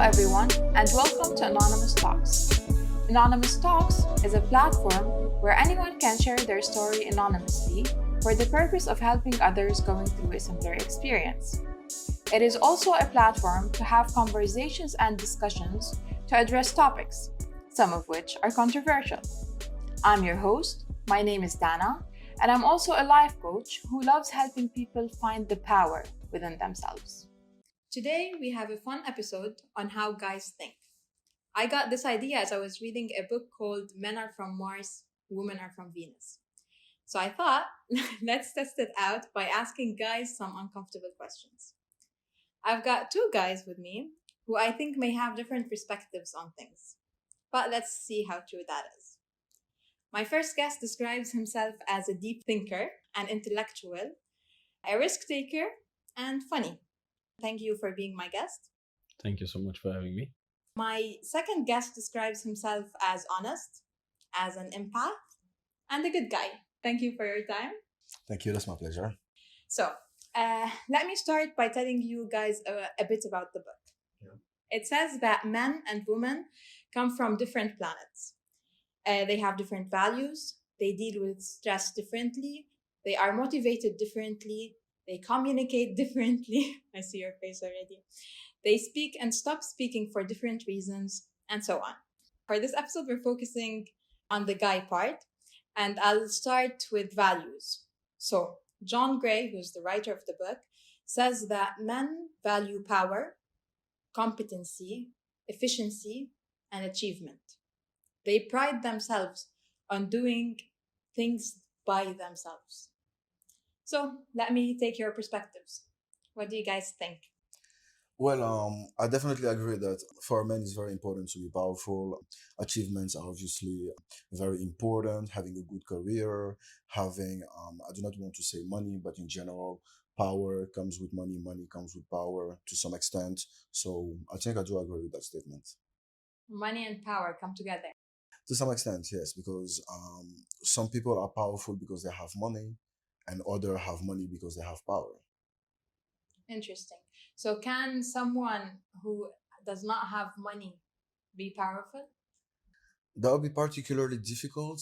everyone, and welcome to Anonymous Talks. Anonymous Talks is a platform where anyone can share their story anonymously for the purpose of helping others going through a similar experience. It is also a platform to have conversations and discussions to address topics, some of which are controversial. I'm your host, my name is Dana, and I'm also a life coach who loves helping people find the power within themselves. Today, we have a fun episode on how guys think. I got this idea as I was reading a book called Men Are From Mars, Women Are From Venus. So I thought, let's test it out by asking guys some uncomfortable questions. I've got two guys with me who I think may have different perspectives on things. But let's see how true that is. My first guest describes himself as a deep thinker, an intellectual, a risk taker, and funny. Thank you for being my guest. Thank you so much for having me. My second guest describes himself as honest, as an empath, and a good guy. Thank you for your time. Thank you. That's my pleasure. So, let me start by telling you guys a bit about the book. Yeah. It says that men and women come from different planets. They have different values. They deal with stress differently. They are motivated differently. They communicate differently. I see your face already. They speak and stop speaking for different reasons, and so on. For this episode, we're focusing on the guy part, and I'll start with values. So, John Gray, who's the writer of the book, says that men value power, competency, efficiency, and achievement. They pride themselves on doing things by themselves. So let me take your perspectives. What do you guys think? Well, I definitely agree that for men it's very important to be powerful. Achievements are obviously very important. Having a good career, having, I do not want to say money, but in general, power comes with money, money comes with power to some extent. So I think I do agree with that statement. Money and power come together. To some extent, yes, because some people are powerful because they have money, and others have money because they have power. Interesting. So can someone who does not have money be powerful? That would be particularly difficult.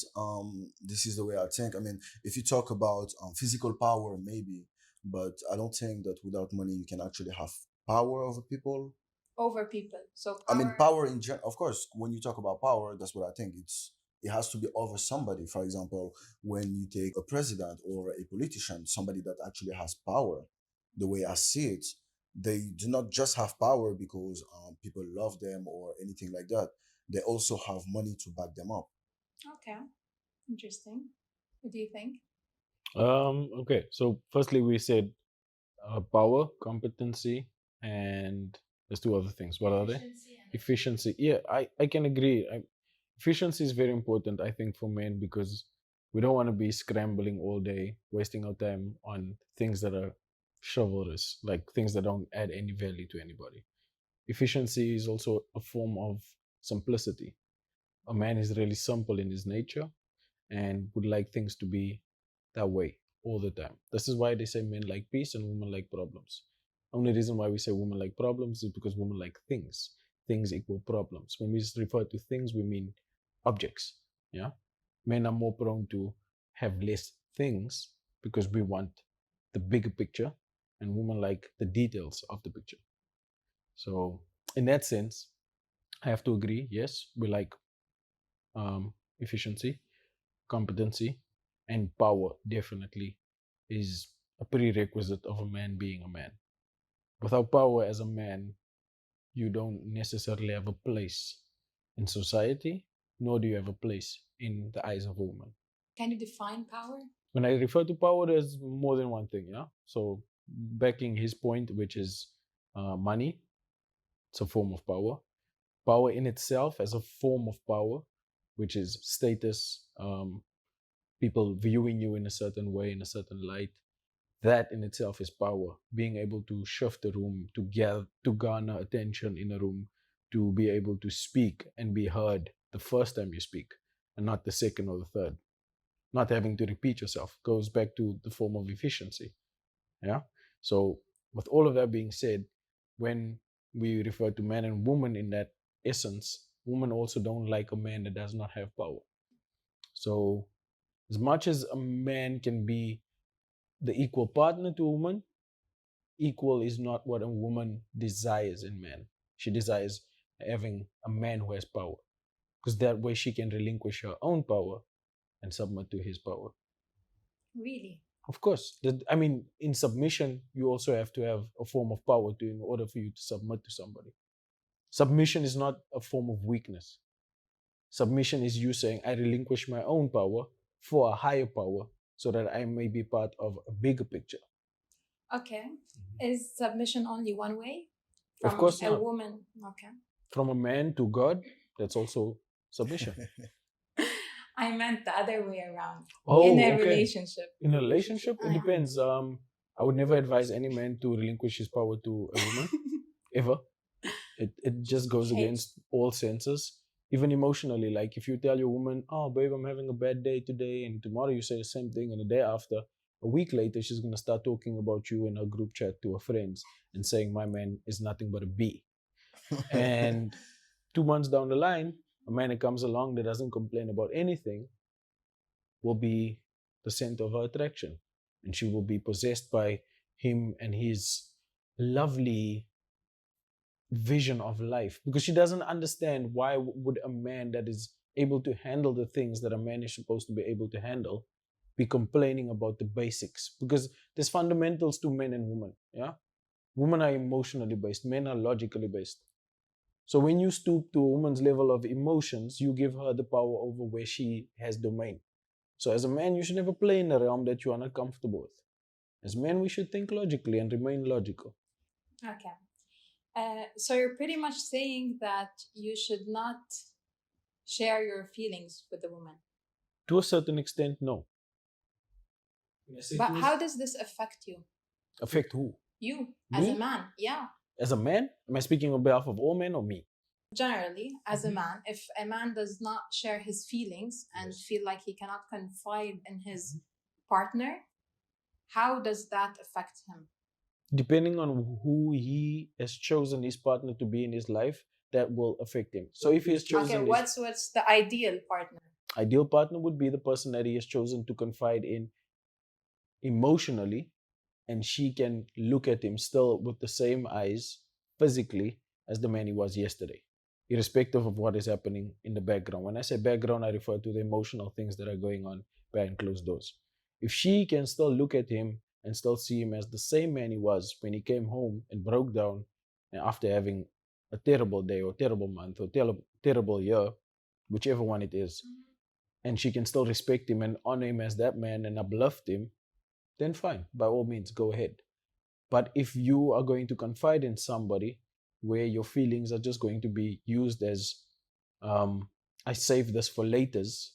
This is the way I think. I mean, if you talk about physical power, maybe, but I don't think that without money you can actually have power over people. Over people. So I mean, power. power in general, of course, when you talk about power, that's what I think. It has to be over somebody. For example, when you take a president or a politician, somebody that actually has power, the way I see it, they do not just have power because people love them or anything like that. They also have money to back them up. Okay. Interesting. What do you think? Okay, so firstly we said power, competency, and there's two other things. What are they? Efficiency. Yeah, I can agree. Efficiency is very important, I think, for men because we don't want to be scrambling all day, wasting our time on things that are chivalrous, like things that don't add any value to anybody. Efficiency is also a form of simplicity. A man is really simple in his nature and would like things to be that way all the time. This is why they say men like peace and women like problems. Only reason why we say women like problems is because women like things. Things equal problems. When we just refer to things, we mean objects. Yeah, men are more prone to have less things because we want the bigger picture, and women like the details of the picture. So, in that sense, I have to agree. Yes, we like efficiency, competency, and power definitely is a prerequisite of a man being a man. Without power as a man, you don't necessarily have a place in society, nor do you have a place in the eyes of a woman. Can you define power? When I refer to power, there's more than one thing, yeah? So, backing his point, which is money, it's a form of power. Power in itself as a form of power, which is status, people viewing you in a certain way, in a certain light. That in itself is power. Being able to shift the room, to garner attention in a room, to be able to speak and be heard the first time you speak, and not the second or the third. Not having to repeat yourself goes back to the form of efficiency. Yeah. So with all of that being said, when we refer to man and woman in that essence, women also don't like a man that does not have power. So, as much as a man can be the equal partner to a woman, equal is not what a woman desires in man. She desires having a man who has power, because that way she can relinquish her own power and submit to his power. Really? Of course, I mean, in submission, you also have to have a form of power to in order for you to submit to somebody. Submission is not a form of weakness. Submission is you saying, I relinquish my own power for a higher power so that I may be part of a bigger picture. Okay. Is submission only one way? Of From course a not. woman? Okay. From a man to God, that's also submission. I meant the other way around. In Oh, a okay. relationship. In a relationship, it Yeah. depends. I would never advise any man to relinquish his power to a woman, ever. It just goes Okay. against all senses, even emotionally. Like if you tell your woman, oh babe, I'm having a bad day today, and tomorrow you say the same thing, and the day after, a week later, she's gonna start talking about you in her group chat to her friends and saying my man is nothing but a B. And 2 months down the line, a man that comes along that doesn't complain about anything will be the center of her attraction, and she will be possessed by him and his lovely vision of life, because she doesn't understand why would a man that is able to handle the things that a man is supposed to be able to handle be complaining about the basics, because there's fundamentals to men and women. Yeah, women are emotionally based, men are logically based. So when you stoop to a woman's level of emotions, you give her the power over where she has domain. So as a man, you should never play in a realm that you are not comfortable with. As men, we should think logically and remain logical. Okay. So you're pretty much saying that you should not share your feelings with the woman. To a certain extent, no. But how does this affect you? Affect who? You, as a Me? man. Yeah. As a man? Am I speaking on behalf of all men or me? Generally, as a man, if a man does not share his feelings and feel like he cannot confide in his partner, how does that affect him? Depending on who he has chosen his partner to be in his life, that will affect him. So if he has chosen Okay, what's the ideal partner? ideal partner would be the person that he has chosen to confide in emotionally, and she can look at him still with the same eyes physically as the man he was yesterday, irrespective of what is happening in the background. When I say background, I refer to the emotional things that are going on behind closed doors. If she can still look at him and still see him as the same man he was when he came home and broke down, and after having a terrible day or terrible month or terrible year, whichever one it is, and she can still respect him and honor him as that man and uplift him, then fine, by all means, go ahead. But if you are going to confide in somebody where your feelings are just going to be used as, I save this for laters,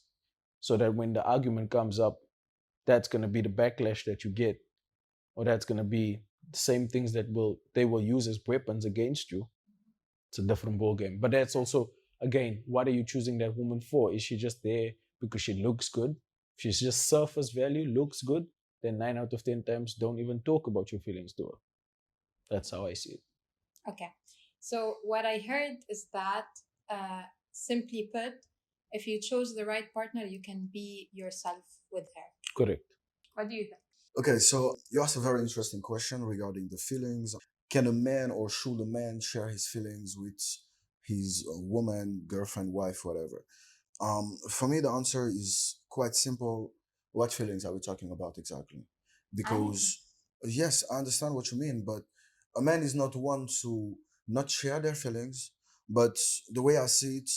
so that when the argument comes up, that's going to be the backlash that you get, or that's going to be the same things that they will use as weapons against you. It's a different ball game. But that's also, again, what are you choosing that woman for? Is she just there because she looks good? If she's just surface value, looks good, then 9 out of 10 times don't even talk about your feelings to her. That's how I see it. Okay. So what I heard is that, uh, simply put, if you chose the right partner, you can be yourself with her. Correct. What do you think? Okay, so you asked a very interesting question regarding the feelings. Can a man or should a man share his feelings with his woman, girlfriend, wife, whatever? For me, the answer is quite simple. What feelings are we talking about exactly? Anything. Because, yes, I understand what you mean, but a man is not one to not share their feelings. But the way I see it,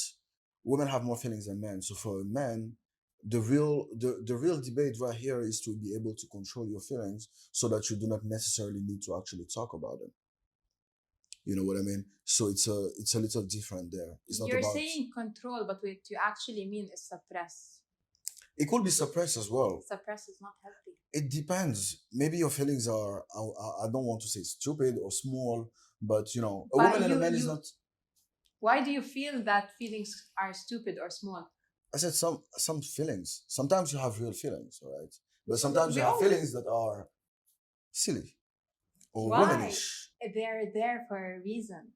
women have more feelings than men. So for a man, the real debate right here is to be able to control your feelings so that you do not necessarily need to actually talk about them. You know what I mean? So it's a little different there. It's not You're about. saying control, but what you actually mean is suppress. It could be suppressed as well. Suppress is not healthy. It depends. Maybe your feelings are, I don't want to say stupid or small, but a But woman and a man is not. why do you feel that feelings are stupid or small? I said some feelings. Sometimes you have real feelings, all right? But sometimes We you have always. feelings that are silly or Why? womanish. They're there for a reason.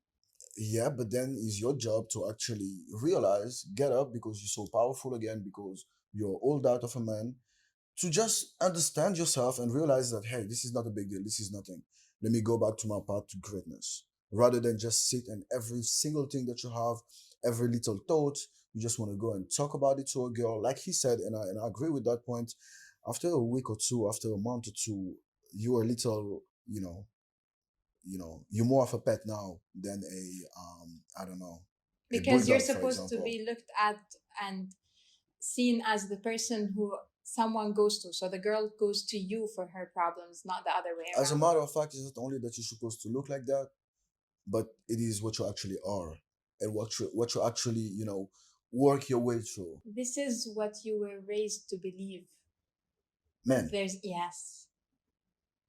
Yeah, but then it's your job to actually realize, get up because you're so powerful again, because you're all that of a man, to just understand yourself and realize that, hey, this is not a big deal. This is nothing. Let me go back to my path to greatness. Rather than just sit and every single thing that you have, every little thought, you just want to go and talk about it to a girl. Like he said, and I agree with that point. After a week or two, after a month or two, you're a little, you're more of a pet now than I don't know, a Because you're bulldog, for supposed to example. be looked at and seen as the person who someone goes to. So the girl goes to you for her problems, not the other way As a around. matter of fact, it's not only that you're supposed to look like that, but it is what you actually are, and what you actually work your way through. This is what you were raised to believe. Man, Yes,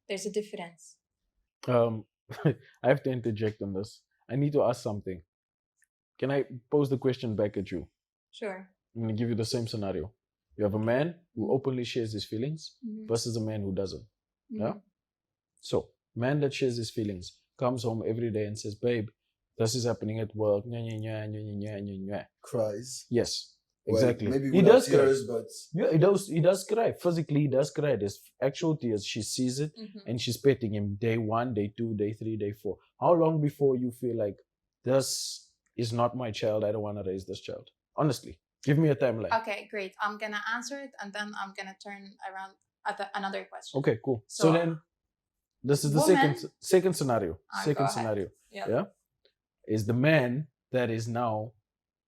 there's a difference. Um, I have to interject on this. I need to ask something. Can I pose the question back at you? Sure. I'm going to give you the same scenario. You have a man who openly shares his feelings Mhm. versus a man who doesn't. Yeah? Mhm. So, man that shares his feelings comes home every day and says, "Babe, this is happening at work." Nya, nya, nya, nya, nya, nya, nya, nya. cries. Yes, Well, exactly. maybe He without does cry. tears, but Yeah, he does cry. Physically, he does cry. There's actual tears. She sees it Mhm. and she's petting him day 1, day 2, day 3, day 4. How long before you feel like this is not my child? I don't want to raise this child. Honestly, give me a timeline. Okay, great. I'm gonna answer it, and then I'm gonna turn around at another question. Okay, cool. So So, then this is the woman, second scenario. go Second ahead. scenario. Yep. Yeah. Is the man that is now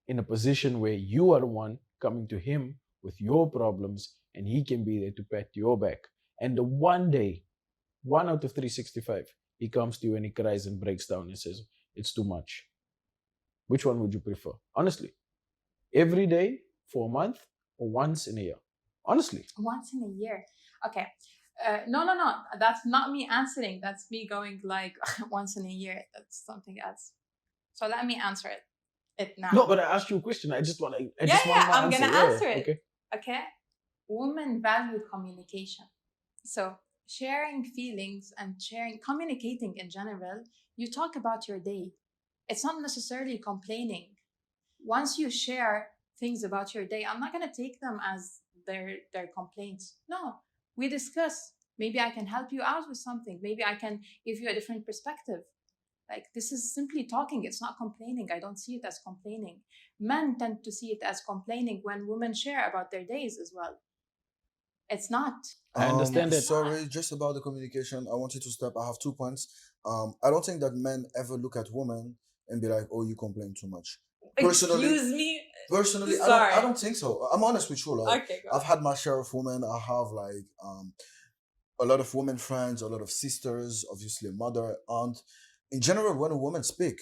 in a position where you are the one coming to him with your problems and he can be there to pat your back. And the one day, 1 out of 365, he comes to you and he cries and breaks down and says, "It's too much." Which one would you prefer? Honestly, every day for a month or once in a year? Honestly. Once in a year. Okay. No, no, no. That's not me answering. That's me going like once in a year. That's something else. So let me answer it No, now. but I asked you a question. I Yeah, just want yeah. my I'm answer. gonna Yeah, answer yeah. it. Okay. Okay. Women value communication. So sharing feelings and communicating in general, you talk about your day. It's not necessarily complaining. Once you share things about your day, I'm not gonna take them as their complaints. No, we discuss. Maybe I can help you out with something. Maybe I can give you a different perspective. Like this is simply talking. It's not complaining. I don't see it as complaining. Men tend to see it as complaining when women share about their days as well. It's not. I understand that. It's not. Sorry, just about the communication. I wanted to step. I have 2 points. I don't think that men ever look at women and be like, "Oh, you complain too much." Personally, Excuse me. personally, I don't. I Sorry. don't think so. I'm honest with you. Like, Okay, go I've ahead. had my share of women. I have a lot of women friends, a lot of sisters, obviously a mother, aunt. In general, when a woman speak,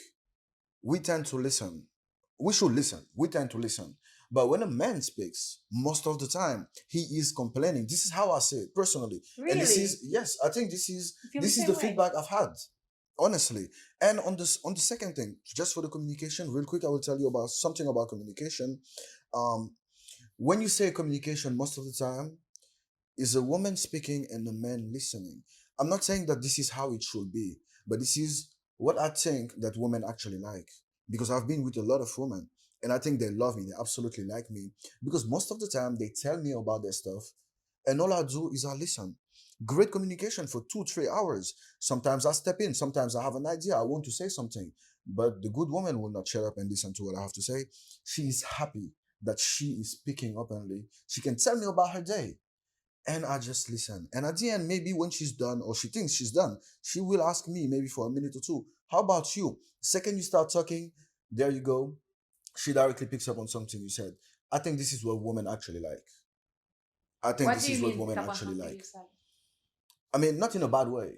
we tend to listen. We should listen. We tend to listen. But when a man speaks, most of the time he is complaining. This is how I see it personally. And this Really? is, yes, I think this is I feel the this is the same way. feedback I've had. Honestly. And on the second thing, just for the communication, real quick, I will tell you about something about communication. Um, when you say communication, most of the time is a woman speaking and a man listening. I'm not saying that this is how it should be, but this is what I think that women actually like. Because I've been with a lot of women and I think they love me, they absolutely like me. Because most of the time they tell me about their stuff and all I do is I listen. Great communication for 2, 3 hours. Sometimes I step in, sometimes I have an idea, I want to say something. But the good woman will not shut up and listen to what I have to say. She is happy that she is speaking openly. She can tell me about her day and I just listen. And at the end, maybe when she's done or she thinks she's done, she will ask me maybe for a minute or two, "How about you?" Second, you start talking, there you go. She directly picks up on something you said. I think this is what women actually like. I think What this do you is what mean pick women up on actually something like. you said? I mean, not in a bad way,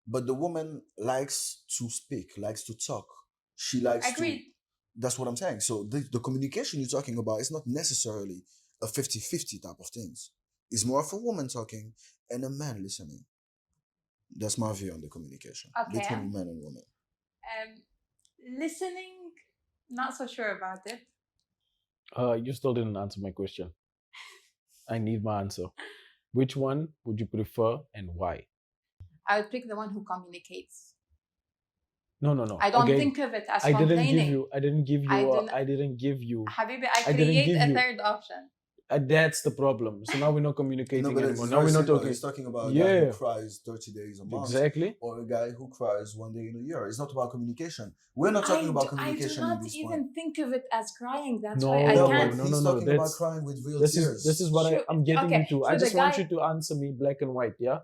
but the woman likes to speak, likes to talk. She likes to, Agreed. that's what I'm saying. So the communication you're talking about is not necessarily a 50-50 type of things. It's more of a woman talking and a man listening. That's my view on the communication Okay. between men and women. Listening, not so sure about it. You still didn't answer my question. I need my answer. Which one would you prefer and why? I would pick the one who communicates. No. I don't Again, think of it as I didn't give complaining. you. I didn't give you. I do not- I didn't give you. Habibi, I I didn't create give a you. third option. That's the problem. So now we're not No, communicating but anymore. it's Now very we're not simple. talking. He's talking about a guy who Yeah, cries 30 days a month exactly. or a guy who cries one day in a year. It's not about communication. We're not talking about I do communication in not this even point. think of it as crying. That's No, why I No, can't. but he's no. talking about That's crying with real this tears. is what Sure. I'm getting Okay, into. so I the just want guy- you to answer me black and white. Yeah.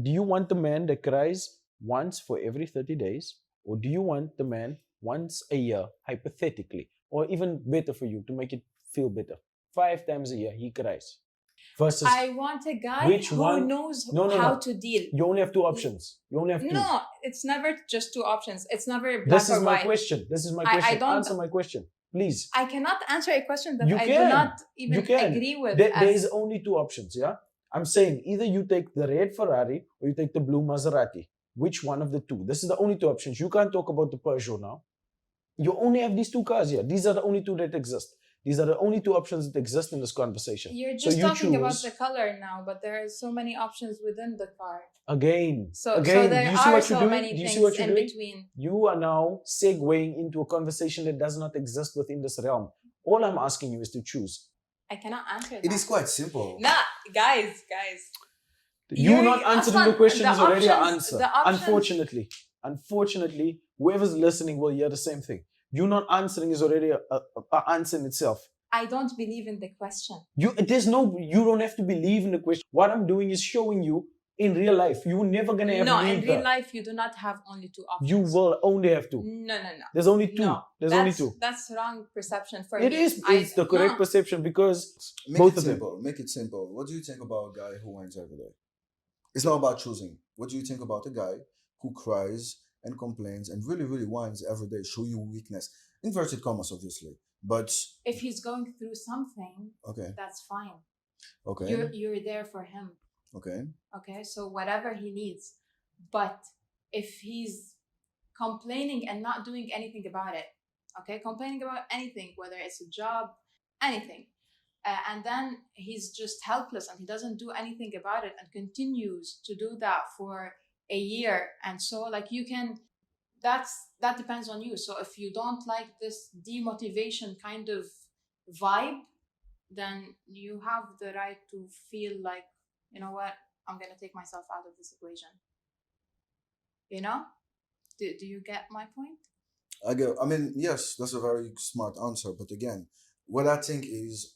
Do you want the man that cries once for every 30 days, or do you want the man once a year, hypothetically, or even better for you to make it feel better? 5 times a year he cries. Versus I want a guy which who one? knows No. how to deal. You only have two options. You only have two. No, it's never just two options. It's never black This is or my white. question. This is my I question. don't- Answer my question, please. I cannot answer a question that You I do can. not even You can. agree with. There as- is only two options. Yeah, I'm saying either you take the red Ferrari or you take the blue Maserati. Which one of the two? This is the only two options. You can't talk about the Peugeot now. You only have these two cars here. These are the only two that exist. These are the only two options that exist in this conversation. You're So just you talking about choose- the color now, but there are so many options within the car. Again, So again. there do you see are what you're so doing? many Do you things see what you're in doing? between. You are now segueing into a conversation that does not exist within this realm. All I'm asking you is to choose. I cannot answer that. It is quite simple. Nah, guys. You You're- not answering the Aslan, question the is already an options- answer. the options- Unfortunately, whoever's listening will hear the same thing. You not answering is already a answer in itself. I don't believe in the question. You don't have to believe in the question. What I'm doing is showing you in real life. You're never gonna have No, in neither. real life, you do not have only two options. You will only have two. No. There's only two. No, There's only that's- two. That's wrong perception for It me. is. It's the correct no. perception because Make both it of them. simple. Make it simple. What do you think about a guy who whines every day? It's not about choosing. What do you think about a guy who cries and complains and really, really whines every day, show you weakness? Inverted commas, obviously. But If he's going through something, okay, that's fine. okay, You're there for him. okay. Okay, so whatever he needs. But if he's complaining and not doing anything about it, okay, complaining about anything, whether it's a job, anything, and then he's just helpless and he doesn't do anything about it and continues to do that for a year, and so like you can, that depends on you. So if you don't like this demotivation kind of vibe, then you have the right to feel like, you know what, I'm gonna take myself out of this equation. You know? Do you get my point? I mean, yes, that's a very smart answer. But again, what I think is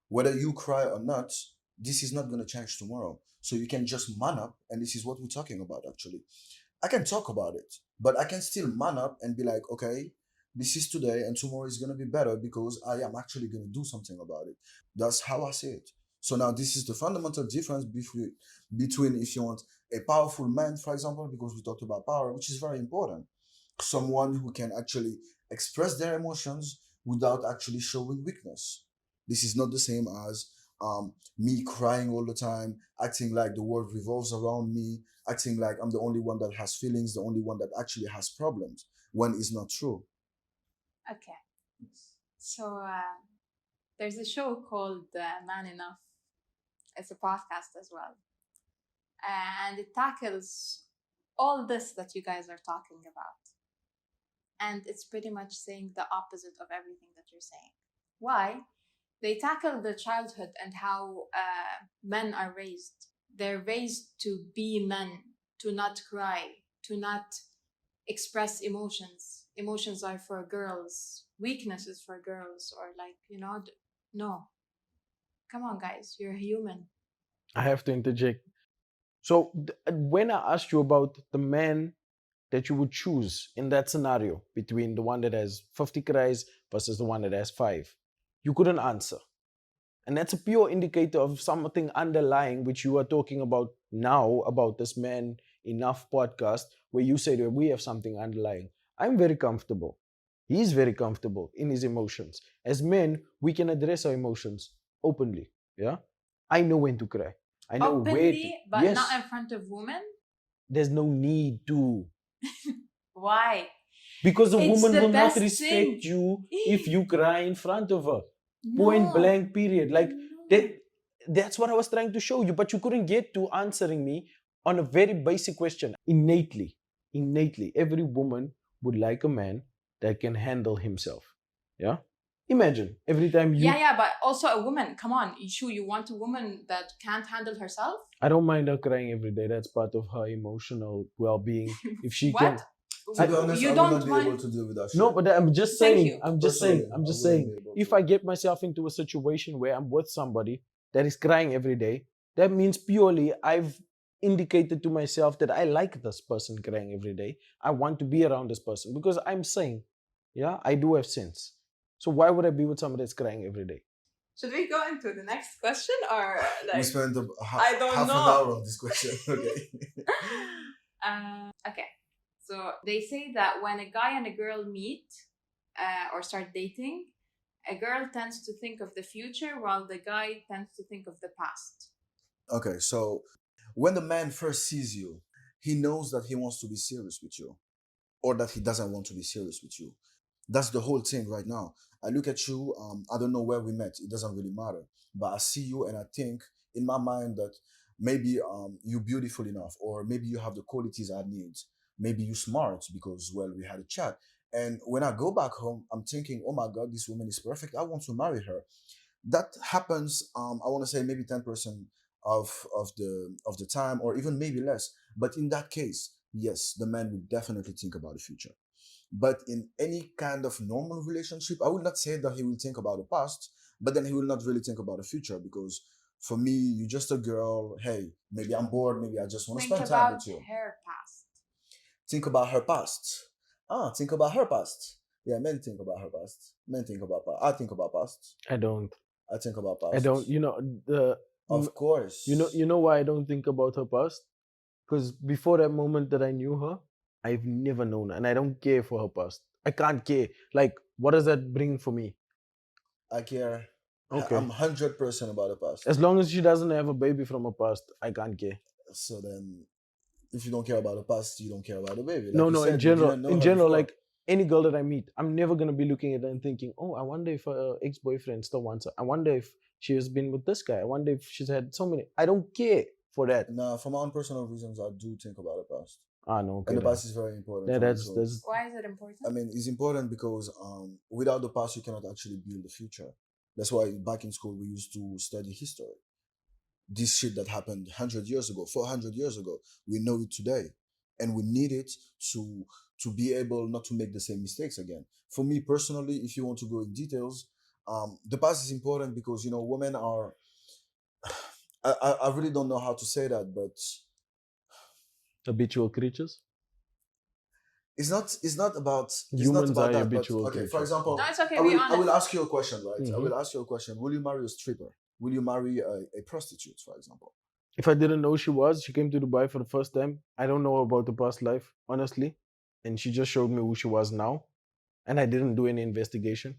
whether you cry or not, this is not going to change tomorrow. So you can just man up. And this is what we're talking about, actually. I can talk about it, but I can still man up and be like, okay, this is today and tomorrow is going to be better because I am actually going to do something about it. That's how I see it. So now this is the fundamental difference between if you want a powerful man, for example, because we talked about power, which is very important. Someone who can actually express their emotions without actually showing weakness. This is not the same as me crying all the time, acting like the world revolves around me, acting like I'm the only one that has feelings, the only one that actually has problems, when it's not true. Okay. So there's a show called Man Enough. It's a podcast as well. And it tackles all this that you guys are talking about. And it's pretty much saying the opposite of everything that you're saying. Why? They tackle the childhood and how men are raised. They're raised to be men, to not cry, to not express emotions. Emotions are for girls. Weakness is for girls, or like, no. Come on, guys, you're human. I have to interject. So when I asked you about the man that you would choose in that scenario between the one that has 50 cries versus the one that has 5, you couldn't answer. And that's a pure indicator of something underlying, which you are talking about now, about this Man Enough podcast, where you say that we have something underlying. I'm very comfortable. He's very comfortable in his emotions. As men, we can address our emotions openly. Yeah, I know when to cry. I know where Openly, to. but Yes, not in front of women. there's no need to. Why? Because a It's woman the will not best respect thing. you if you cry in front of her. No. Point blank, period. Like No. that's what I was trying to show you, but you couldn't get to answering me on a very basic question innately. innately. Every woman would like a man that can handle himself. Yeah. Imagine every time Yeah, you. yeah, but also a woman. Come on, you want a woman that can't handle herself? I don't mind her crying every day. That's part of her emotional well-being. If she What? can. To be I, honest, I You will not don't be able mind? to deal with that no, shit. but I'm just Thank saying. you. Personally, I'm I just wouldn't saying. be able If to. I get myself into a situation where I'm with somebody that is crying every day, that means purely I've indicated to myself that I like this person crying every day. I want to be around this person because I'm saying, yeah, I do have sense. So why would I be with somebody that's crying every day? Should we go into the next question or We like spent I don't half an know? hour on this question. Okay. Okay. So they say that when a guy and a girl meet or start dating, a girl tends to think of the future while the guy tends to think of the past. Okay, so when the man first sees you, he knows that he wants to be serious with you or that he doesn't want to be serious with you. That's the whole thing right now. I look at you, I don't know where we met, it doesn't really matter. But I see you and I think in my mind that maybe you're beautiful enough, or maybe you have the qualities I need. Maybe you're smart because, well, we had a chat. And when I go back home, I'm thinking, oh my God, this woman is perfect. I want to marry her. That happens, I want to say maybe 10% of the time, or even maybe less. But in that case, yes, the man will definitely think about the future. But in any kind of normal relationship, I will not say that he will think about the past, but then he will not really think about the future, because for me, you're just a girl. Hey, maybe I'm bored. Maybe I just want to Think spend time about with you. her past. Think about her past. Think about her past. Yeah, men think about her past. Men think about past. I think about past. I don't. I think about I don't. past. You know the. Of course. You know why I don't think about her past? Because before that moment that I knew her, I've never known her, and I don't care for her past. I can't care. Like, what does that bring for me? I care. I'm Okay. 100% about the As past. long as she doesn't have a baby from her past, I can't care. So then, if you don't care about the past, you don't care about the baby. Like No, you no. said, you didn't know In her general, before. like any girl that I meet, I'm never gonna be looking at her and thinking, "Oh, I wonder if her ex-boyfriend still wants her. I wonder if she has been with this guy. I wonder if she's had so many." I don't care for that. Now, for my own personal reasons, I do think about the past, Ah, no. and Okay, the then. past is very important Yeah, for me. So, that's. Why is it important? I mean, it's important because without the past, you cannot actually build the future. That's why back in school we used to study history. This shit that happened 100 years ago, 400 years ago, we know it today, and we need it to be able not to make the same mistakes again. For me personally, if you want to go in details, the past is important because women are. I really don't know how to say that, but Habitual creatures. it's not Humans about are that. But habitual okay, for creatures. example, No, it's okay. I Be will I will honest. ask you a question, right? I Hmm. will ask you a question. Will you marry a stripper? Will you marry a prostitute, for example? If I didn't know she came to Dubai for the first time. I don't know about the past life, honestly, and she just showed me who she was now, and I didn't do any investigation,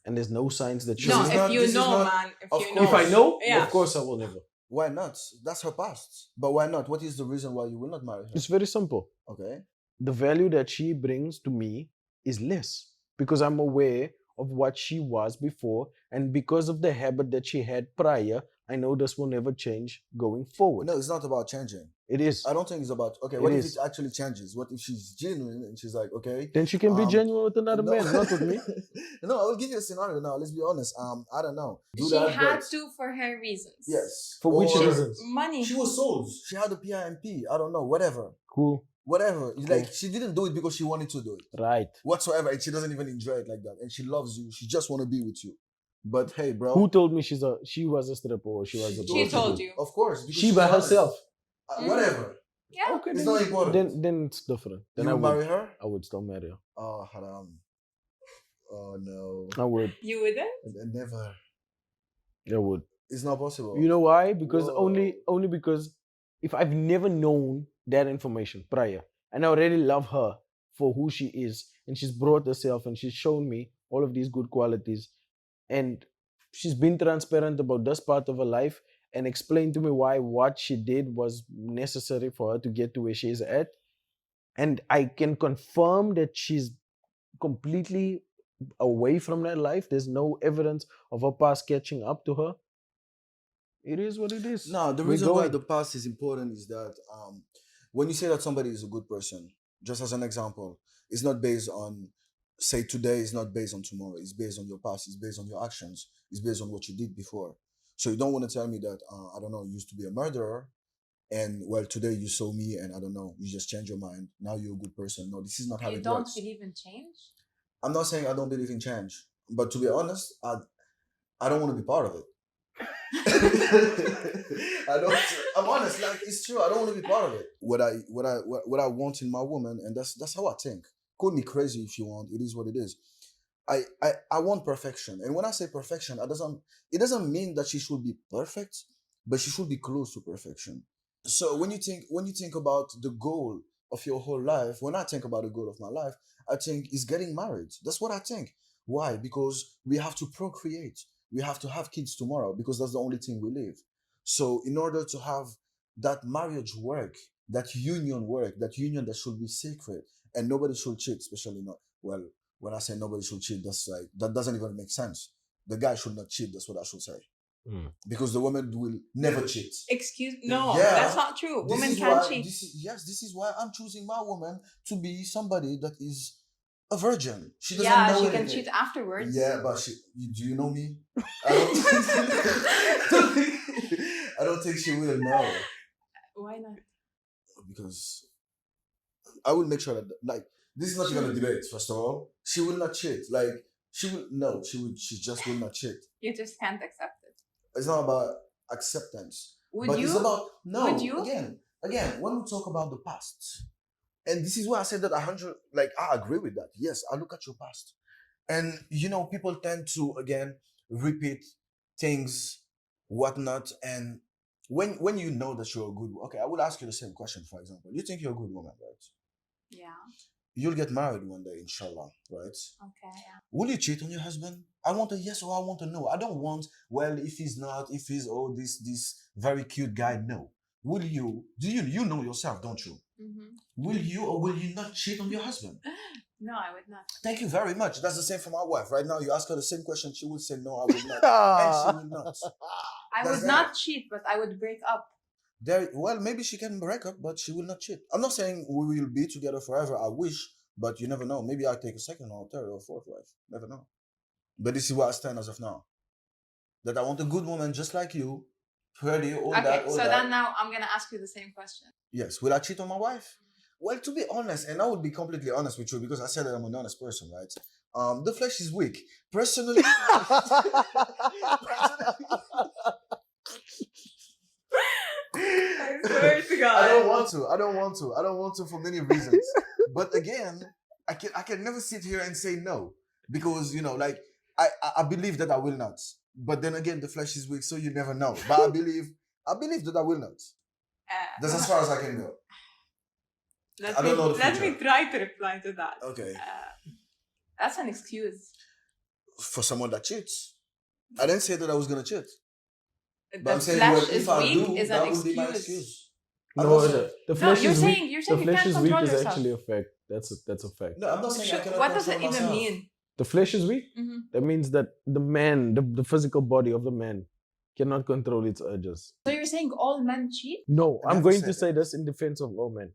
and there's no signs that she This No, is will. if not. you This is know, not. man, if Of you If know. I course. know, Yeah. of course I will never. Why not? That's her past. But why not? What is the reason why you will not marry her? It's very simple. Okay. The value that she brings to me is less because I'm aware of what she was before, and because of the habit that she had prior, I know this will never change going forward. No, it's not about changing. It is. I don't think it's about. Okay, It what if it is. actually changes? What if she's genuine and she's like, okay, Then she can be um, genuine with another no, man, not with me. no, I will give you a scenario now. Let's be honest. I don't know. Do She that, had but to for her reasons. yes. For which Or reasons? Money. she was sold. She had a PIMP. I don't know. Whatever. Cool. Whatever. Like Cool. she didn't do it because she wanted to do it Right. whatsoever, and she doesn't even enjoy it like that. And she loves you. She just want to be with you. But hey, bro, Who told me she was a stripper or she was a she She told told prostitute? you. Of course, because She she's by honest. herself. Whatever. Yeah. Okay, It's then, not important. then it's different. Then You I will would marry her? I would still marry her. Oh, haram. Oh no. I would. You wouldn't? Never. I would. It's not possible. You know why? Because Whoa. only because if I've never known that information prior, and I already love her for who she is, and she's brought herself and she's shown me all of these good qualities, and she's been transparent about this part of her life and explained to me why what she did was necessary for her to get to where she is at, and I can confirm that she's completely away from that life. There's no evidence of her past catching up to her. It is what it is. No, the We're reason why going. the past is important is that when you say that somebody is a good person, just as an example, it's not based on, say, today is not based on tomorrow. It's based on your past. It's based on your actions. It's based on what you did before. So you don't want to tell me that, I don't know, you used to be a murderer, and well, today you saw me, and I don't know, you just change your mind. Now you're a good person. No, this is not how You it don't works. believe in change? I'm not saying I don't believe in change, but to be honest, I don't want to be part of it. I don't. I'm honest. Like, it's true. I don't want to be part of it. What I want in my woman, and that's how I think. Call me crazy if you want. It is what it is. I want perfection, and when I say perfection, it doesn't mean that she should be perfect, but she should be close to perfection. So when you think about the goal of your whole life, when I think about the goal of my life, I think is getting married. That's what I think. Why? Because we have to procreate. We have to have kids tomorrow because that's the only thing we live. So in order to have that marriage work, that union that should be sacred, and nobody should cheat, especially not, well, when I say nobody should cheat, that's like, that doesn't even make sense. The guy should not cheat. That's what I should say, Mm. because the woman will never cheat. Excuse no, Yeah, that's not true. this Women is can why. cheat. This is why I'm choosing my woman to be somebody that is a virgin. She doesn't Yeah, know she can anything. cheat afterwards. Yeah, but do you know me? I don't, I don't think she will know, Why not? because I will make sure that, like, this is not even a debate. First of all, she will not cheat. Like, she will no, she just will not cheat. You just can't accept it. It's not about acceptance, Would but you? it's about, no. Would you? Again, when we talk about the past, and this is why I said that 100. Like, I agree with that. Yes, I look at your past, and people tend to, again, repeat things, whatnot, and when you know that you're a good. Okay, I will ask you the same question. For example, you think you're a good woman, right? Yeah. You'll get married one day, inshallah, right? Okay. Yeah. Will you cheat on your husband? I want a yes or I want a no. I don't want, well, if he's not, if he's, oh, this very cute guy. No. Will you? Do you know yourself, don't you? Mm-hmm. Will you or will you not cheat on your husband? No, I would not. Thank you very much. That's the same for my wife. Right now, you ask her the same question, she will say no, I will not, and she will not. I That's would that. not cheat, but I would break up. Well, maybe she can break up, but she will not cheat. I'm not saying we will be together forever. I wish, but you never know. Maybe I'll take a second or third or fourth wife. Never know. But this is where I stand as of now. That I want a good woman just like you, pretty, all Okay, that, all so that. then now I'm gonna ask you the same question. Yes. Will I cheat on my wife? Well, to be honest, and I would be completely honest with you, because I said that I'm an honest person, right? The flesh is weak. Personally, I swear to God. I don't want to for many reasons. But again, I can never sit here and say no, because like, I believe that I will not. But then again, the flesh is weak, so you never know. But I believe that I will not. That's as far as I can go. I don't know the Let me future. try to reply to that. Okay. That's an excuse. For someone that cheats, I didn't say that I was gonna cheat. But The I'm saying, flesh well, is if I weak do, is that an would be my excuse. excuse. I'm No, not saying, the flesh you're is saying- weak. you're saying The you flesh can't is weak control is yourself. actually a fact. That's a fact. no, I'm not saying I cannot What does it control even myself. mean? The flesh is weak. Mm-hmm. That means that the man, the physical body of the man, cannot control its urges. So you're saying all men cheat? No, I I'm never going said to say that. this in defense of all men.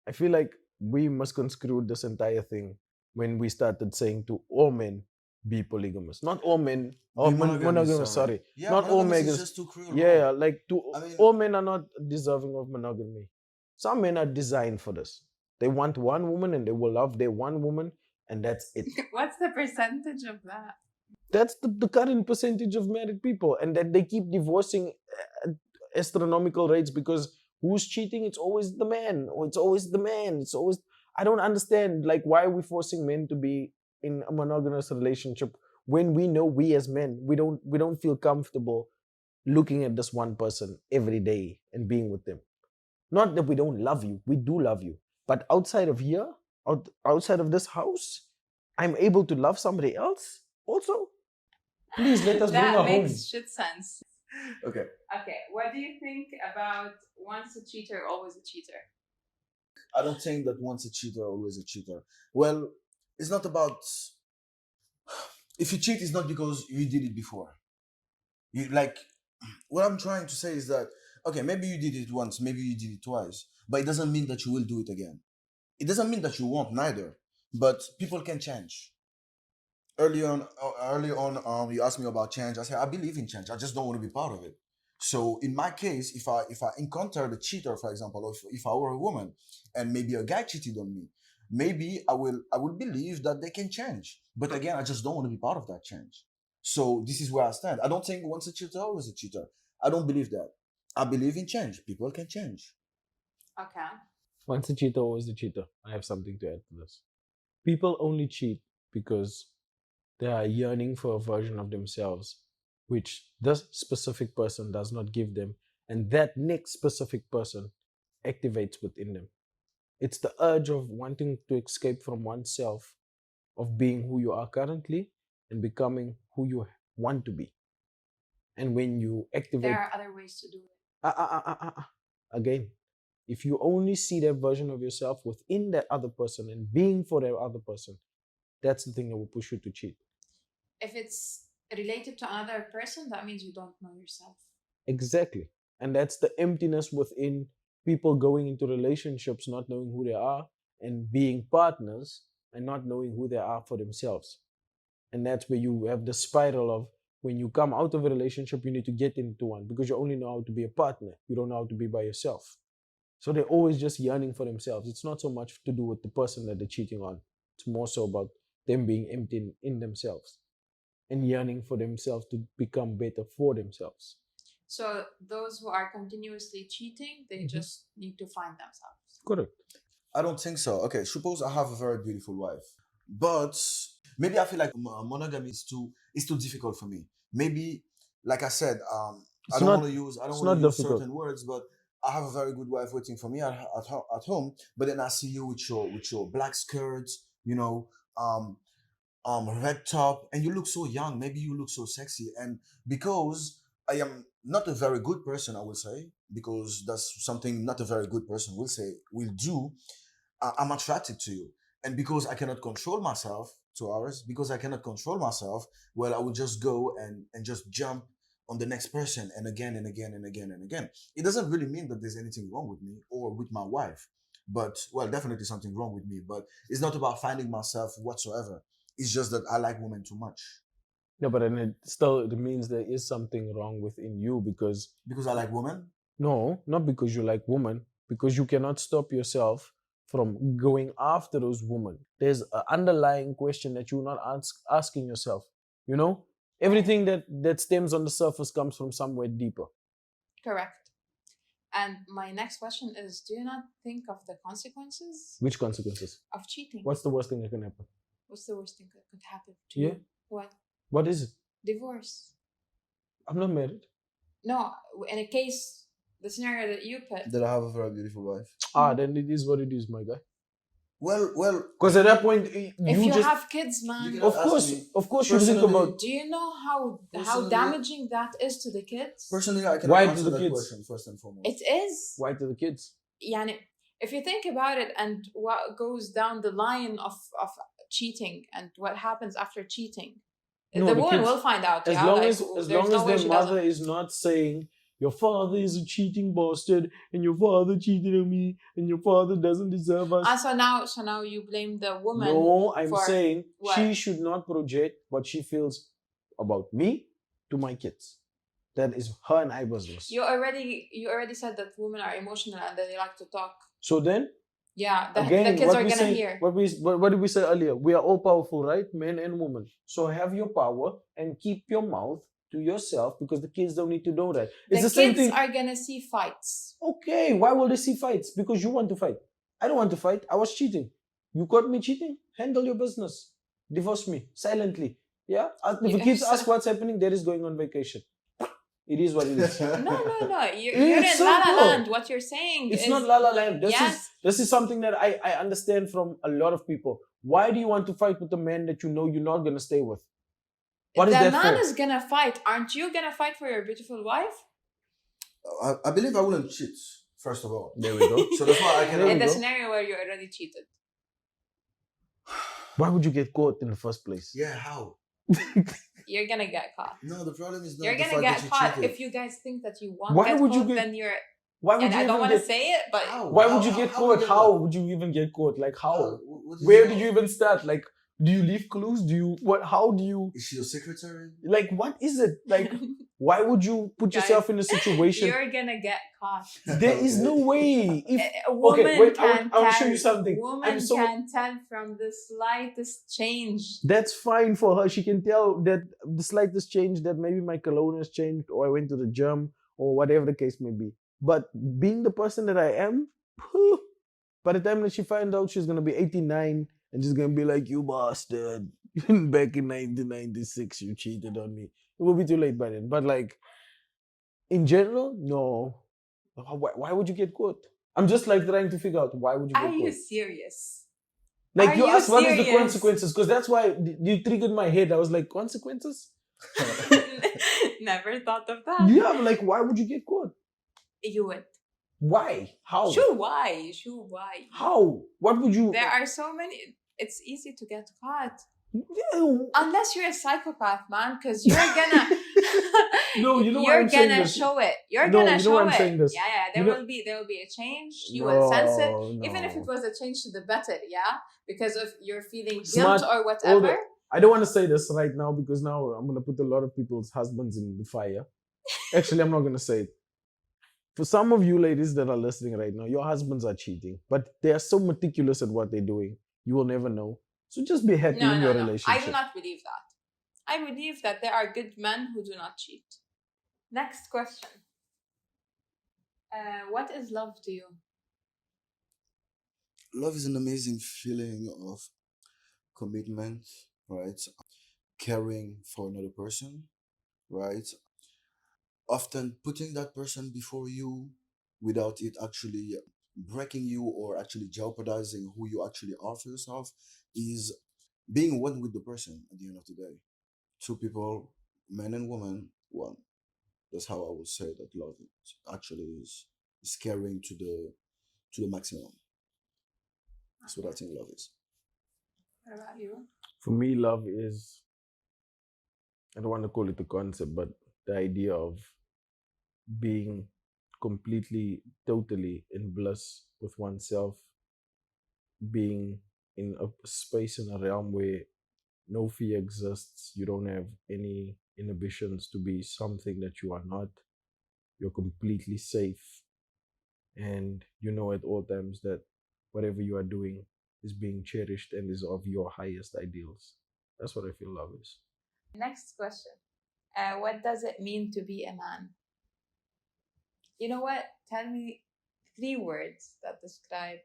I feel like we misconstrued this entire thing when we started saying to all men be polygamous. Not all men, or monogamous, sorry. Yeah, Not all monogamous men. is just too cruel. Yeah, like I mean, all men are not deserving of monogamy. Some men are designed for this. They want one woman and they will love their one woman, and that's it. What's the percentage of that? That's the current percentage of married people, and that they keep divorcing at astronomical rates because who's cheating? It's always the man, or it's always the man. It's always, I don't understand, like, why are we forcing men to be in a monogamous relationship when we know, we as men, we don't feel comfortable looking at this one person every day and being with them. Not that we don't love you, we do love you, but outside of here, outside of this house, I'm able to love somebody else also. Please let us bring That her makes home. shit sense. okay. Okay, what do you think about once a cheater, always a cheater? I don't think that once a cheater, always a cheater. Well, it's not about. If you cheat, it's not because you did it before. You like. What I'm trying to say is that, okay, maybe you did it once, maybe you did it twice, but it doesn't mean that you will do it again. It doesn't mean that you won't neither, but people can change. Early on, you asked me about change. I said I believe in change. I just don't want to be part of it. So in my case, if I encountered a cheater, for example, or if I were a woman and maybe a guy cheated on me, maybe I will believe that they can change. But again, I just don't want to be part of that change. So this is where I stand. I don't think once a cheater, always a cheater. I don't believe that. I believe in change. People can change. Okay. Once a cheater, always a cheater. I have something to add to this. People only cheat because they are yearning for a version of themselves which this specific person does not give them, and that next specific person activates within them. It's the urge of wanting to escape from oneself, of being who you are currently and becoming who you want to be. And when you activate, There are other ways to do it. again, if you only see that version of yourself within that other person and being for that other person, that's the thing that will push you to cheat. If it's related to another person, that means you don't know yourself. Exactly. And that's the emptiness within people going into relationships, not knowing who they are, and being partners and not knowing who they are for themselves. And that's where you have the spiral of when you come out of a relationship, you need to get into one because you only know how to be a partner. You don't know how to be by yourself. So they're always just yearning for themselves. It's not so much to do with the person that they're cheating on. It's more so about them being empty in themselves and yearning for themselves to become better for themselves. So those who are continuously cheating, they just need to find themselves. Correct. I don't think so. Okay, suppose I have a very beautiful wife, but maybe I feel like monogamy is too difficult for me. Maybe, like I said, I It's don't not. want to use I don't It's want not to use difficult. certain words, but I have a very good wife waiting for me at home. But then I see you with your black skirts, um, red top, and you look so young. Maybe you look so sexy, and because I am not a very good person, I will say, because that's something not a very good person will do. I'm attracted to you. And because I cannot control myself, 2 hours, because I cannot control myself, well, I will just go and just jump on the next person and again and again and again and again. It doesn't really mean that there's anything wrong with me or with my wife, but, well, definitely something wrong with me. But it's not about finding myself whatsoever. It's just that I like women too much Yeah, but then it means there is something wrong within you because I like women. no, not because you like women, because you cannot stop yourself from going after those women. There's an underlying question that you're not asking yourself. You know, everything that stems on the surface comes from somewhere deeper. Correct. And my next question is, do you not think of the consequences Which consequences? of cheating? What's the worst thing that can happen? What's the worst thing that could happen to Yeah. you? What? What is it? Divorce. I'm not married. No, in a case, the scenario that you put. That I have a very beautiful wife. Then it is what it is, my guy. Well, Because at that point, If you just have kids, man, You of Ask course, me. of course, you think Personally- about do you know how Personally- damaging that is to the kids? personally, I cannot Why to answer the that kids? question first and foremost. It is. why to the kids. Yani, if you think about it and what goes down the line of cheating and what happens after cheating, No, the the woman kids- will find out. As yeah? long Like, as there's long no as way their she mother doesn't. is not saying your father is a cheating bastard and your father cheated on me and your father doesn't deserve us. So now you blame the woman. No, I'm for saying what? she should not project what she feels about me to my kids. That is her and I business. You already said that women are emotional and that they like to talk. So then, Yeah, the again, kids what are we gonna say, hear. what did we say earlier? We are all powerful, right? Men and women. So have your power and keep your mouth to yourself because the kids don't need to know that. It's The the same kids thing. are gonna see fights. Okay, why will they see fights? Because you want to fight. I don't want to fight. I was cheating. You caught me cheating? Handle your business. Divorce me silently. Yeah? If the kids Yes. ask what's happening, there is going on vacation. It is what it is. No. You're It's in La La simple. Land. What you're saying It's is not la la land. yes. This is something that I understand from a lot of people. Why do you want to fight with a man that you know you're not gonna stay with? What is The that man for? is gonna fight. Aren't you gonna fight for your beautiful wife? I believe I wouldn't cheat, first of all. There we go. So that's why I There cannot. we In the go. scenario where you already cheated. Why would you get caught in the first place? Yeah, how? You're gonna get caught. No, the problem is not You're the gonna fact get that you caught. cheated. If you guys think that you won't Why get would you caught, get- then you're Why would And you I don't even want to get? say it, but How? Why would you get How we caught? get How what? would you even get caught? Like how? What is Where your? did you even start? Like, do you leave clues? Do you what? How do you Is she your secretary? like? What is it like? Why would you put guys, yourself in a situation? you're gonna get caught. There is no Okay. way. If A okay, woman wait, can I want to show tell. you something. I'm Woman so can tell from the slightest change. That's fine for her. She can tell that the slightest change that maybe my cologne has changed or I went to the gym or whatever the case may be. But being the person that I am, by the time that she finds out she's gonna be 89 and she's gonna be like, you bastard, back in 1996 you cheated on me. It will be too late by then. But like in general, no. Why would you get caught? I'm just like trying to figure out why would you Are get you caught? serious? Like Are you you asked what is the serious? consequences? Because that's why you triggered my head. I was like, consequences? Never thought of that. Yeah, but like why would you get caught? You would. Why? How? Sure, why? Sure, why? How? What would you There are so many. It's easy to get caught. Yeah. Unless you're a psychopath, man, because you're gonna No, you know why you're I'm saying gonna this? show it. You're No, gonna you know show why I'm it. saying this? Yeah, yeah. You know- There will be a change. You will sense it. No, Even if it no. was a change to the better, yeah, because of you're feeling Smart, guilt or all whatever. I don't want to say this right now because now I'm gonna put a lot of people's husbands in the fire. Actually, I'm not gonna say it. For some of you ladies that are listening right now, your husbands are cheating, but they are so meticulous at what they're doing, you will never know. So just be happy No, in no, your no. I relationship. do not believe that. I believe that there are good men who do not cheat. Next question. What is love to you? Love is an amazing feeling of commitment, right? Caring for another person, right? Often putting that person before you without it actually breaking you or actually jeopardizing who you actually are for yourself is being one with the person at the end of the day. Two people, man and woman, one. That's how I would say that love actually is caring to the maximum. That's what I think love is. What about you? For me, love is, I don't want to call it a concept, but the idea of being completely, totally in bliss with oneself, being in a space in a realm where no fear exists, you don't have any inhibitions to be something that you are not, you're completely safe, and you know at all times that whatever you are doing is being cherished and is of your highest ideals. That's what I feel love is. Next question. What does it mean to be a man? You know what? Tell me 3 words that describe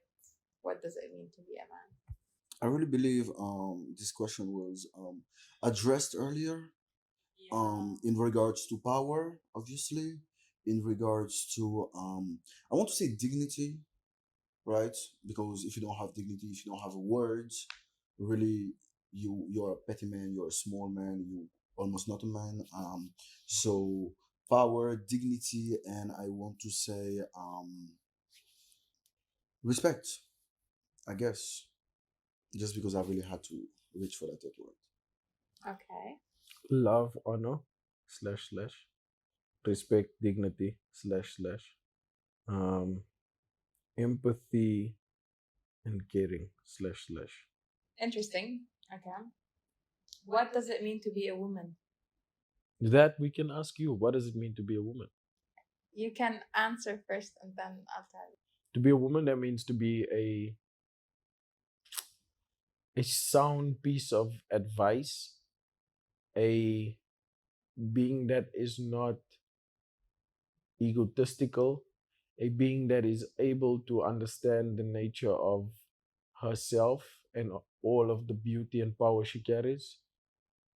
what does it mean to be a man. I really believe this question was addressed earlier in regards to power, obviously, in regards to I want to say dignity, right? Because if you don't have dignity, if you don't have words, really you're a petty man, you're a small man, you almost not a man. So power, dignity, and I want to say respect, I guess, just because I really had to reach for that third word. Okay. Love, honor, slash, slash, respect, dignity, slash, slash, um, empathy, and caring, slash, slash. Interesting. Okay. What does it mean to be a woman? That we can ask you, what does it mean to be a woman? You can answer first and then I'll tell you. To be a woman, that means to be a sound piece of advice, a being that is not egotistical, a being that is able to understand the nature of herself and all of the beauty and power she carries,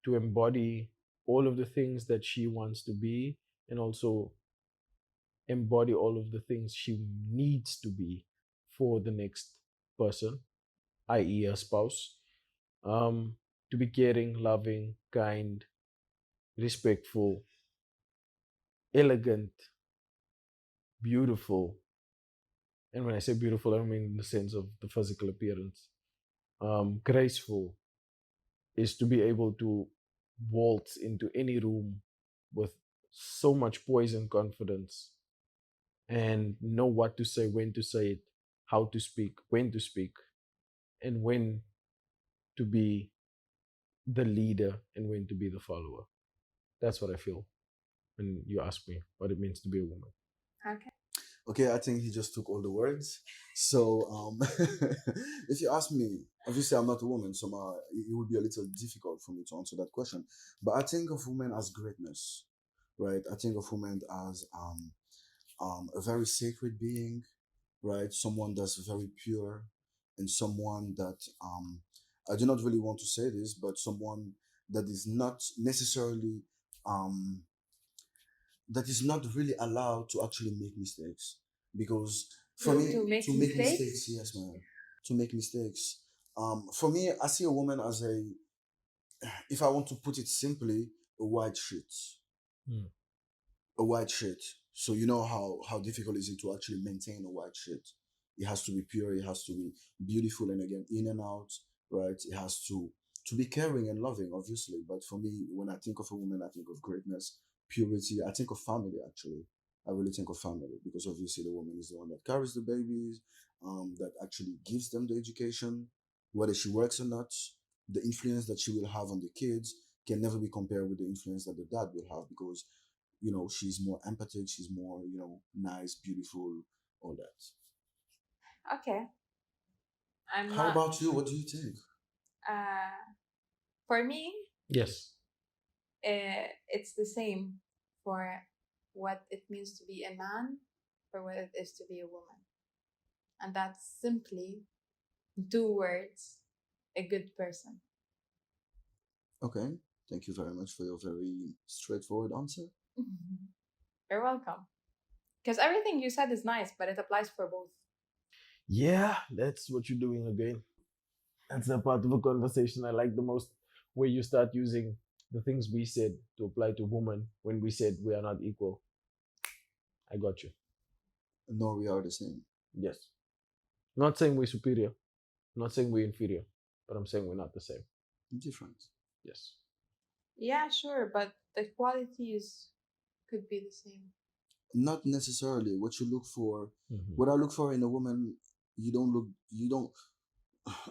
to embody all of the things that she wants to be, and also embody all of the things she needs to be for the next person, i.e., a spouse. Um, to be caring, loving, kind, respectful, elegant, beautiful. And when I say beautiful, I don't mean in the sense of the physical appearance. Graceful is to be able to waltz into any room with so much poise and confidence and know what to say, when to say it, how to speak, when to speak, and when to be the leader and when to be the follower. That's what I feel when you ask me what it means to be a woman. Okay. Okay, I think he just took all the words. So, if you ask me, obviously I'm not a woman, so it would be a little difficult for me to answer that question. But I think of women as greatness, right? I think of women as a very sacred being, right? Someone that's very pure, and someone that I do not really want to say this, but someone that is not necessarily um, that is not really allowed to actually make mistakes, because for me To make to make mistakes, mistakes? yes, man, to make mistakes. For me, I see a woman as a, if I want to put it simply, a white sheet. Mm. A white sheet. So you know how difficult is it to actually maintain a white sheet? It has to be pure. It has to be beautiful, and again, in and out, right? It has to be caring and loving, obviously. But for me, when I think of a woman, I think of greatness, purity. I think of family. Actually, I really think of family, because obviously the woman is the one that carries the babies, that actually gives them the education, whether she works or not. The influence that she will have on the kids can never be compared with the influence that the dad will have, because she's more empathic, she's more nice, beautiful, all that. Okay. I'm How not. about you? What do you think? Uh, for me, Yes. it's the same for what it means to be a man for what it is to be a woman. And that's simply two words: a good person. Okay, thank you very much for your very straightforward answer. You're welcome. Because everything you said is nice, but it applies for both. Yeah, that's what you're doing again. That's the part of a conversation I like the most, where you start using the things we said to apply to women when we said we are not equal. I got you. No, we are the same. Yes. Not saying we're superior, not saying we're inferior, but I'm saying we're not the same. Different. Yes. Yeah, sure, but the qualities could be the same. Not necessarily what you look for. Mhm. What I look for in a woman, you don't,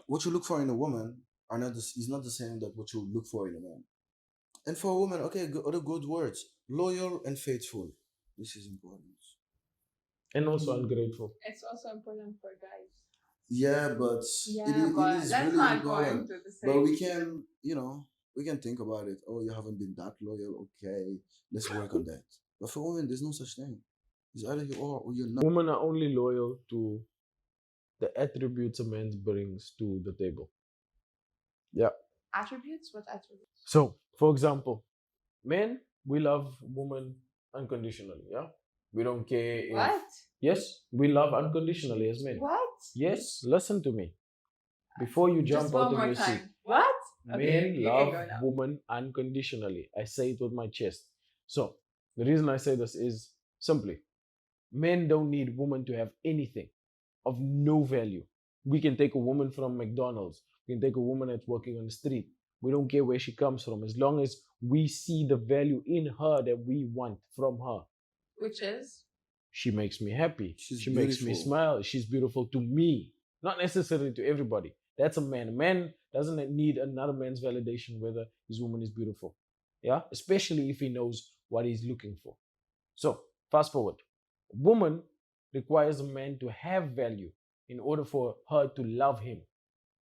what you look for in a woman is not the same that what you look for in a man. And for a woman, okay, other good words: loyal and faithful. This is important. And also ungrateful. It's also important for guys. Yeah, but Yeah, it but is let's really not go important. into the But same. we can think about it. Oh, you haven't been that loyal. Okay, let's work on that. But for women, there's no such thing. It's either you are or you're not. Women are only loyal to the attributes a man brings to the table. Yeah. Attributes? What attributes? So, for example, men, we love women unconditionally. Yeah. We don't care if. What? Yes, we love unconditionally as men. What? Yes, listen to me. Before you Just jump one out of more your seat, time. What? Okay, men you can love go now. women unconditionally. I say it with my chest. So, the reason I say this is simply men don't need women to have anything of no value. We can take a woman from McDonald's, we can take a woman that's working on the street. We don't care where she comes from, as long as we see the value in her that we want from her. Which is? She makes me happy. She's She makes me beautiful. smile. She's beautiful to me, not necessarily to everybody. That's a man. A man doesn't need another man's validation whether his woman is beautiful. Yeah, especially if he knows what he's looking for. So, fast forward. A woman requires a man to have value in order for her to love him.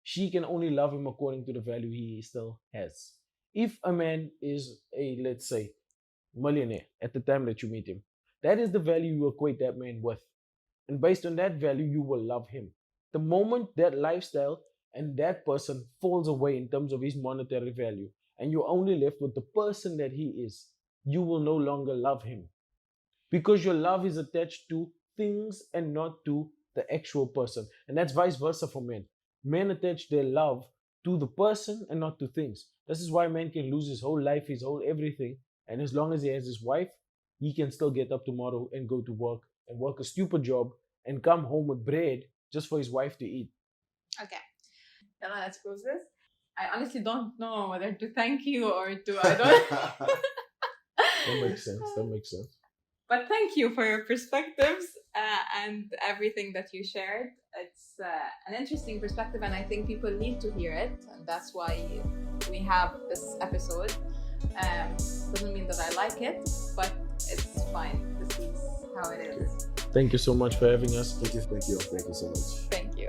She can only love him according to the value he still has. If a man is a, let's say, millionaire at the time that you meet him, that is the value you equate that man with. And based on that value, you will love him. The moment that lifestyle and that person falls away in terms of his monetary value, and you're only left with the person that he is, you will no longer love him, because your love is attached to things and not to the actual person. And that's vice versa for men. Men attach their love to the person and not to things. This is why man can lose his whole life, his whole everything, and as long as he has his wife, he can still get up tomorrow and go to work and work a stupid job and come home with bread just for his wife to eat. Okay. Now let's close this. I honestly don't know whether to thank you or to I don't. That makes sense. That makes sense. But thank you for your perspectives and everything that you shared. It's an interesting perspective, and I think people need to hear it. And that's why we have this episode. Doesn't mean that I like it, but it's fine. This is how it is. Thank you so much for having us. Thank you so much. Thank you.